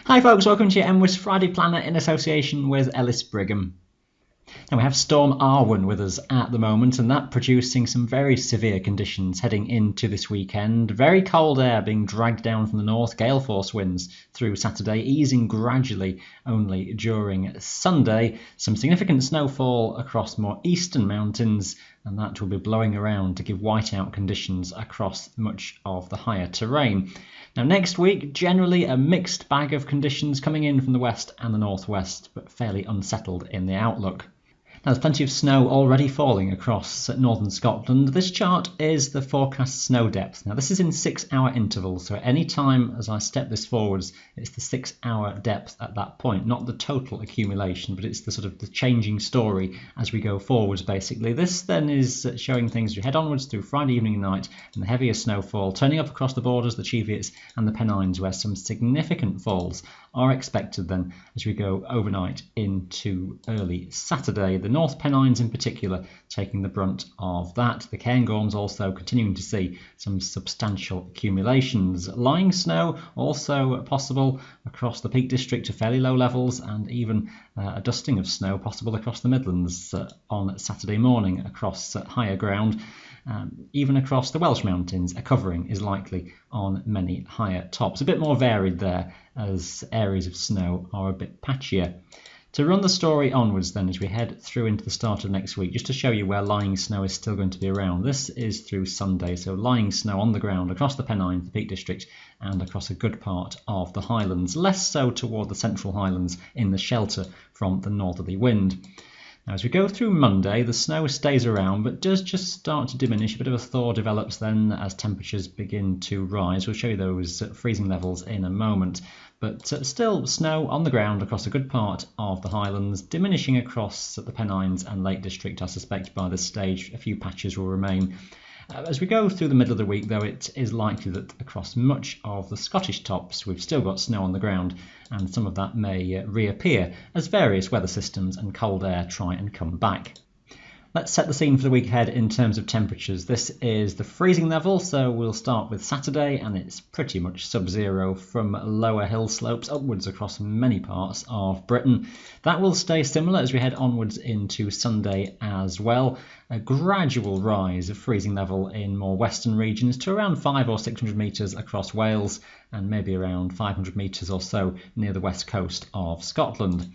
Hi folks, welcome to your mwis Friday Planner in association with Ellis Brigham. Now we have Storm Arwen with us at the moment, and that producing some very severe conditions heading into this weekend. Very cold air being dragged down from the north, gale force winds through Saturday, easing gradually only during Sunday. Some significant snowfall across more eastern mountains, and that will be blowing around to give whiteout conditions across much of the higher terrain. Now next week, generally a mixed bag of conditions coming in from the west and the northwest, but fairly unsettled in the outlook. Now, there's plenty of snow already falling across northern Scotland. This chart is the forecast snow depth. Now, this is in 6-hour intervals, so at any time as I step this forwards, it's the 6-hour depth at that point, not the total accumulation, but it's the sort of the changing story as we go forwards, basically. This then is showing things as we head onwards through Friday evening and night, and the heavier snowfall turning up across the borders, the Cheviots and the Pennines, where some significant falls are expected then as we go overnight into early Saturday. The North Pennines in particular taking the brunt of that. The Cairngorms also continuing to see some substantial accumulations. Lying snow also possible across the Peak District to fairly low levels, and even a dusting of snow possible across the Midlands on Saturday morning across higher ground. Even across the Welsh mountains, a covering is likely on many higher tops. A bit more varied there as areas of snow are a bit patchier. To run the story onwards then as we head through into the start of next week, just to show you where lying snow is still going to be around. This is through Sunday, so lying snow on the ground across the Pennines, the Peak District, and across a good part of the Highlands. Less so toward the central Highlands in the shelter from the northerly wind. Now, as we go through Monday, the snow stays around but does just start to diminish. A bit of a thaw develops then as temperatures begin to rise. We'll show you those freezing levels in a moment. But still snow on the ground across a good part of the Highlands, diminishing across the Pennines and Lake District. I suspect by this stage a few patches will remain. As we go through the middle of the week, though, it is likely that across much of the Scottish tops we've still got snow on the ground, and some of that may reappear as various weather systems and cold air try and come back. Let's set the scene for the week ahead in terms of temperatures. This is the freezing level, so we'll start with Saturday, and it's pretty much sub-zero from lower hill slopes upwards across many parts of Britain. That will stay similar as we head onwards into Sunday as well. A gradual rise of freezing level in more western regions to around 500 or 600 metres across Wales, and maybe around 500 metres or so near the west coast of Scotland.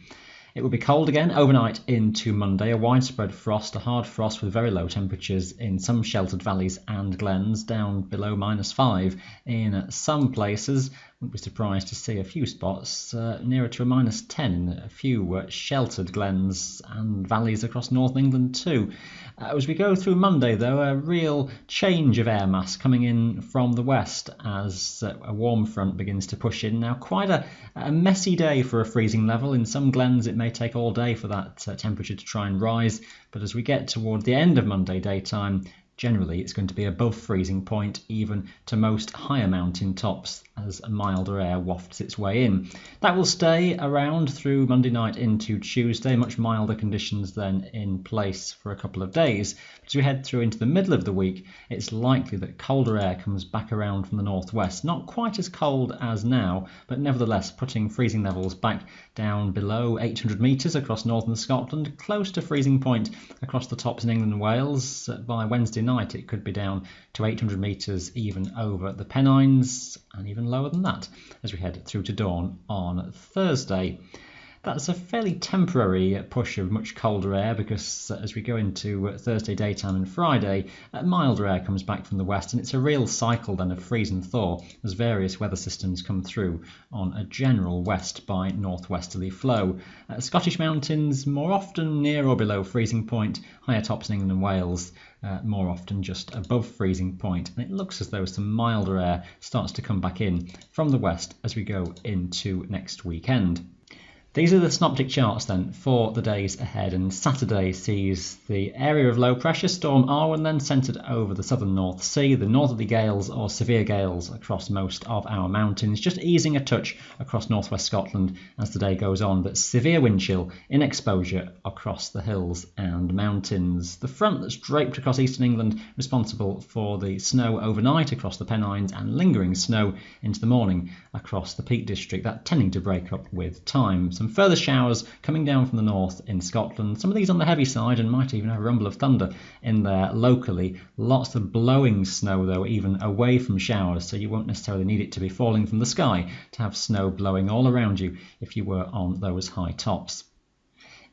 It will be cold again overnight into Monday, a widespread frost, a hard frost with very low temperatures in some sheltered valleys and glens, down below -5 in some places. Wouldn't be surprised to see a few spots nearer to a -10 in a few sheltered glens and valleys across northern England too. As we go through Monday, though, a real change of air mass coming in from the west as a warm front begins to push in. Now, quite a messy day for a freezing level. In some glens it may take all day for that temperature to try and rise, but as we get toward the end of Monday daytime, generally it's going to be above freezing point even to most higher mountain tops as a milder air wafts its way in. That will stay around through Monday night into Tuesday, much milder conditions then in place for a couple of days. As we head through into the middle of the week, it's likely that colder air comes back around from the northwest. Not quite as cold as now, but nevertheless putting freezing levels back down below 800 metres across northern Scotland, close to freezing point across the tops in England and Wales. By Wednesday night it could be down to 800 metres even over the Pennines, and even lower than that as we head through to dawn on Thursday. That's a fairly temporary push of much colder air because as we go into Thursday daytime and Friday, milder air comes back from the west, and it's a real cycle then of freeze and thaw as various weather systems come through on a general west by northwesterly flow. Scottish mountains more often near or below freezing point, higher tops in England and Wales more often just above freezing point, and it looks as though some milder air starts to come back in from the west as we go into next weekend. These are the synoptic charts then for the days ahead, and Saturday sees the area of low pressure, Storm Arwen, then centred over the southern North Sea, the northerly gales or severe gales across most of our mountains, just easing a touch across northwest Scotland as the day goes on, but severe wind chill in exposure across the hills and mountains. The front that's draped across eastern England responsible for the snow overnight across the Pennines and lingering snow into the morning across the Peak District, that tending to break up with time. Some further showers coming down from the north in Scotland, some of these on the heavy side and might even have a rumble of thunder in there locally. Lots of blowing snow though, even away from showers, so you won't necessarily need it to be falling from the sky to have snow blowing all around you if you were on those high tops.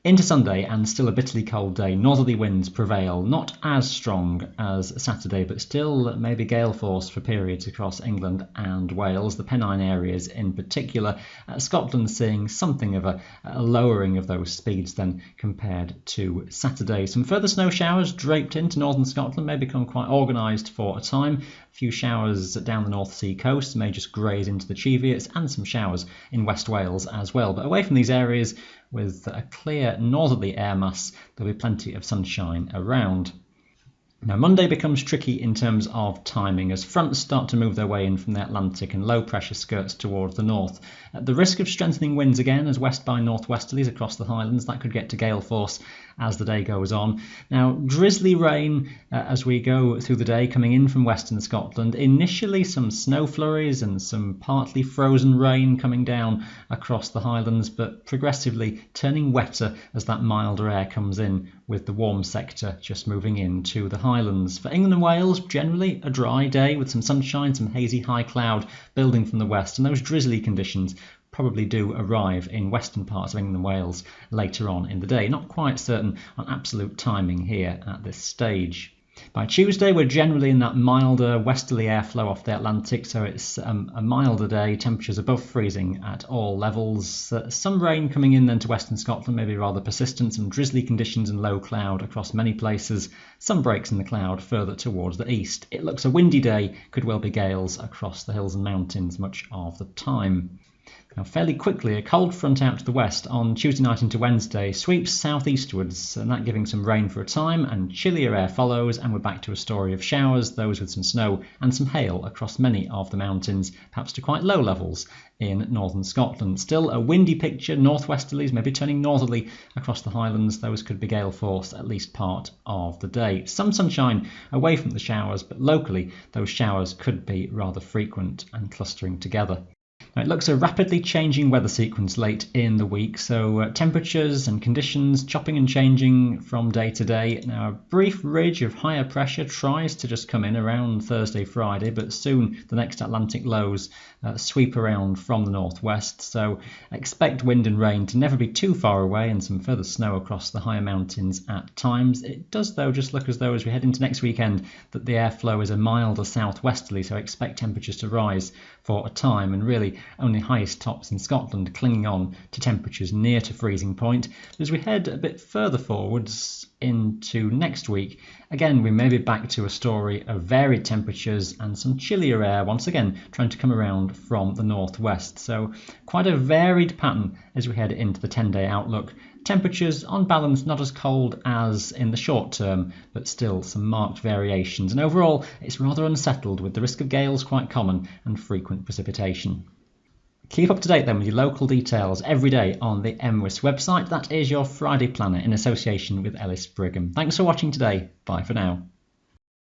Into Sunday, and still a bitterly cold day, northerly winds prevail, not as strong as Saturday, but still maybe gale force for periods across England and Wales, the Pennine areas in particular. Scotland seeing something of a lowering of those speeds then compared to Saturday. Some further snow showers draped into northern Scotland may become quite organised for a time. A few showers down the North Sea coast may just graze into the Cheviots, and some showers in West Wales as well. But away from these areas, with a clear northerly air mass, there'll be plenty of sunshine around. Now, Monday becomes tricky in terms of timing as fronts start to move their way in from the Atlantic and low pressure skirts towards the north. At the risk of strengthening winds again as west by northwesterlies across the Highlands, that could get to gale force as the day goes on. Now, drizzly rain as we go through the day coming in from western Scotland. Initially some snow flurries and some partly frozen rain coming down across the Highlands, but progressively turning wetter as that milder air comes in, with the warm sector just moving into the Highlands. For England and Wales, generally a dry day with some sunshine, some hazy high cloud building from the west, and those drizzly conditions probably do arrive in western parts of England and Wales later on in the day. Not quite certain on absolute timing here at this stage. By Tuesday, we're generally in that milder westerly airflow off the Atlantic, so it's a milder day, temperatures above freezing at all levels. Some rain coming in then to western Scotland, maybe rather persistent, some drizzly conditions and low cloud across many places, some breaks in the cloud further towards the east. It looks a windy day, could well be gales across the hills and mountains much of the time. Now, fairly quickly, a cold front out to the west on Tuesday night into Wednesday sweeps southeastwards, and that giving some rain for a time, and chillier air follows, and we're back to a story of showers, those with some snow and some hail across many of the mountains, perhaps to quite low levels in northern Scotland. Still a windy picture, northwesterlies maybe turning northerly across the Highlands. Those could be gale force at least part of the day. Some sunshine away from the showers, but locally those showers could be rather frequent and clustering together. Now, it looks a rapidly changing weather sequence late in the week, so temperatures and conditions chopping and changing from day to day. Now, a brief ridge of higher pressure tries to just come in around Thursday, Friday, but soon the next Atlantic lows sweep around from the northwest, so expect wind and rain to never be too far away, and some further snow across the higher mountains at times. It does, though, just look as though as we head into next weekend that the airflow is a milder southwesterly, so expect temperatures to rise for a time, and really only highest tops in Scotland clinging on to temperatures near to freezing point. As we head a bit further forwards into next week, again we may be back to a story of varied temperatures and some chillier air once again trying to come around from the northwest. So quite a varied pattern as we head into the 10-day outlook. Temperatures on balance not as cold as in the short term, but still some marked variations, and overall it's rather unsettled with the risk of gales quite common and frequent precipitation. Keep up to date then with your local details every day on the mwis website. That is your Friday planner in association with Ellis Brigham. Thanks for watching today. Bye for now.